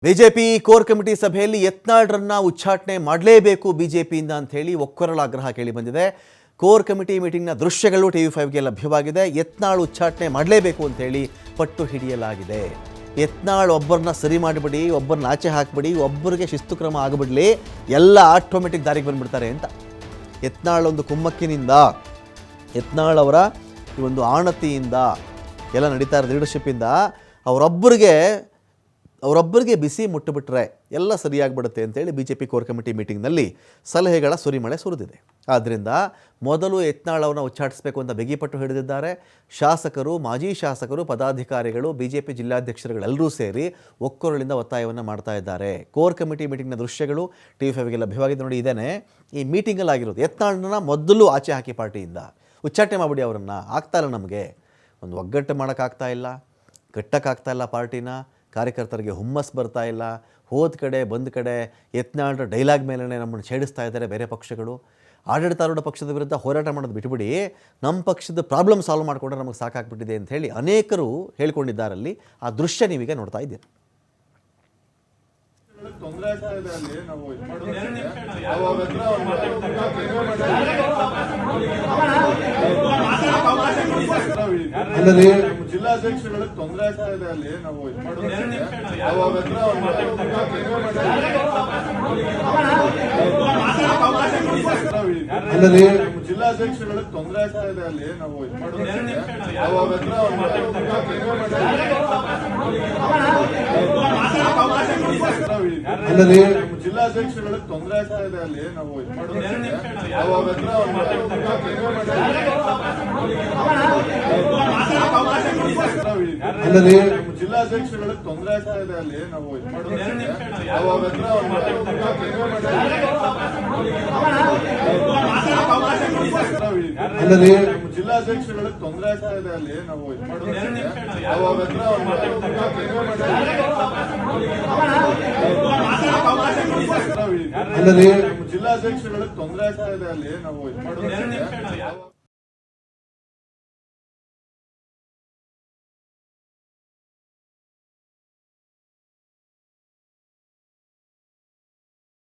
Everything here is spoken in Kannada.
ಬಿಜೆಪಿ ಕೋರ್ ಕಮಿಟಿ ಸಭೆಯಲ್ಲಿ ಯತ್ನಾಳ್ರನ್ನ ಉಚ್ಚಾಟನೆ ಮಾಡಲೇಬೇಕು ಬಿಜೆಪಿಯಿಂದ ಅಂತ ಹೇಳಿ ಒಕ್ಕೊರಲ ಆಗ್ರಹ ಕೇಳಿ ಬಂದಿದೆ. ಕೋರ್ ಕಮಿಟಿ ಮೀಟಿಂಗ್ನ ದೃಶ್ಯಗಳು TV5ಗೆ ಲಭ್ಯವಾಗಿದೆ. ಯತ್ನಾಳ್ ಉಚ್ಚಾಟನೆ ಮಾಡಲೇಬೇಕು ಅಂತ ಹೇಳಿ ಪಟ್ಟು ಹಿಡಿಯಲಾಗಿದೆ. ಯತ್ನಾಳ್ ಒಬ್ಬರನ್ನ ಸರಿ ಮಾಡಿಬಿಡಿ, ಒಬ್ಬರನ್ನ ಆಚೆ ಹಾಕಿಬಿಡಿ, ಒಬ್ಬರಿಗೆ ಶಿಸ್ತು ಕ್ರಮ ಆಗಿಬಿಡಲಿ, ಎಲ್ಲ ಆಟೋಮೆಟಿಕ್ ದಾರಿಗೆ ಬಂದುಬಿಡ್ತಾರೆ ಅಂತ. ಯತ್ನಾಳ್ ಒಂದು ಕುಮ್ಮಕ್ಕಿನಿಂದ, ಯತ್ನಾಳ್ ಅವರ ಈ ಒಂದು ಆಣತಿಯಿಂದ ಎಲ್ಲ ನಡೀತಾ ಇರೋ ಲೀಡರ್ಶಿಪ್ಪಿಂದ ಅವರೊಬ್ಬರಿಗೆ ಬಿಸಿ ಮುಟ್ಟಿಬಿಟ್ರೆ ಎಲ್ಲ ಸರಿಯಾಗಿಬಿಡುತ್ತೆ ಅಂತೇಳಿ ಬಿಜೆಪಿ ಕೋರ್ ಕಮಿಟಿ ಮೀಟಿಂಗ್ನಲ್ಲಿ ಸಲಹೆಗಳ ಸುರಿಮಳೆ ಸುರಿದಿದೆ. ಆದ್ದರಿಂದ ಮೊದಲು ಯತ್ನಾಳ್ ಅವರನ್ನ ಉಚ್ಚಾಟಿಸಬೇಕು ಅಂತ ಬಿಗಿಪಟ್ಟು ಹಿಡಿದಿದ್ದಾರೆ. ಶಾಸಕರು, ಮಾಜಿ ಶಾಸಕರು, ಪದಾಧಿಕಾರಿಗಳು, ಬಿಜೆಪಿ ಜಿಲ್ಲಾಧ್ಯಕ್ಷರುಗಳೆಲ್ಲರೂ ಸೇರಿ ಒಕ್ಕೊರಲಿಂದ ಒತ್ತಾಯವನ್ನು ಮಾಡ್ತಾ ಇದ್ದಾರೆ. ಕೋರ್ ಕಮಿಟಿ ಮೀಟಿಂಗ್ನ ದೃಶ್ಯಗಳು TV5ಗೆ ಲಭ್ಯವಾಗಿದೆ. ನೋಡಿ, ಇದೇನೆ ಈ ಮೀಟಿಂಗಲ್ಲಿ ಆಗಿರೋದು. ಯತ್ನಾಳ್ನ ಮೊದಲು ಆಚೆ ಹಾಕಿ ಪಾರ್ಟಿಯಿಂದ ಉಚ್ಚಾಟನೆ ಮಾಡಿಬಿಡಿ, ಅವರನ್ನು ಆಗ್ತಾ ಇಲ್ಲ, ನಮಗೆ ಒಂದು ಒಗ್ಗಟ್ಟು ಮಾಡೋಕ್ಕಾಗ್ತಾ ಇಲ್ಲ, ಕಟ್ಟಕ್ಕಾಗ್ತಾ ಇಲ್ಲ ಪಾರ್ಟಿನ, ಕಾರ್ಯಕರ್ತರಿಗೆ ಹುಮ್ಮಸ್ ಬರ್ತಾ ಇಲ್ಲ, ಹೋದ ಕಡೆ ಬಂದ ಕಡೆ ಯತ್ನಾಳ್ರ ಡೈಲಾಗ್ ಮೇಲೆ ನಮ್ಮನ್ನು ಛೇಡಿಸ್ತಾ ಇದ್ದಾರೆ ಬೇರೆ ಪಕ್ಷಗಳು. ಆಡಳಿತಾರೂಢ ಪಕ್ಷದ ವಿರುದ್ಧ ಹೋರಾಟ ಮಾಡೋದು ಬಿಟ್ಟುಬಿಡಿ, ನಮ್ಮ ಪಕ್ಷದ ಪ್ರಾಬ್ಲಮ್ ಸಾಲ್ವ್ ಮಾಡಿಕೊಂಡ್ರೆ ನಮಗೆ ಸಾಕಾಗ್ಬಿಟ್ಟಿದೆ ಅಂತ ಹೇಳಿ ಅನೇಕರು ಹೇಳ್ಕೊಂಡಿದ್ದಾರಲ್ಲಿ. ಆ ದೃಶ್ಯ ನೀವೀಗ ನೋಡ್ತಾ ಇದ್ದೀರಿ. ಜಿಲ್ಲಾಧ್ಯಕ್ಷಗಳಿಗೆ ತೊಂದರೆ ಆಗ್ತಾ ಇದೆ, ಅಲ್ಲಿ ನಾವು ಜಿಲ್ಲಾಧ್ಯಕ್ಷಗಳಿಗೆ ತೊಂದರೆ ಆಗ್ತಾ ಇದೆ, ಅಲ್ಲಿ ನಾವು ಜಿಲ್ಲಾಧ್ಯಕ್ಷಗಳಿಗೆ ತೊಂದರೆ ಆಗ್ತಾ ಇದೆ, ಅಲ್ಲಿ ನಾವು ಜಿಲ್ಲಾಧ್ಯಕ್ಷಗಳಿಗೆ ತೊಂದರೆ ಆಗ್ತಾ ಇದೆ, ಅಲ್ಲಿ ನಾವು ಜಿಲ್ಲಾಧ್ಯಕ್ಷಗಳಿಗೆ ತೊಂದರೆ ಆಗ್ತಾ ಇದೆ, ಅಲ್ಲಿ ನಾವು ಜಿಲ್ಲಾಧ್ಯಕ್ಷಗಳಿಗೆ ತೊಂದರೆ ಆಗ್ತಾ ಇದೆ, ಅಲ್ಲಿ ನಾವು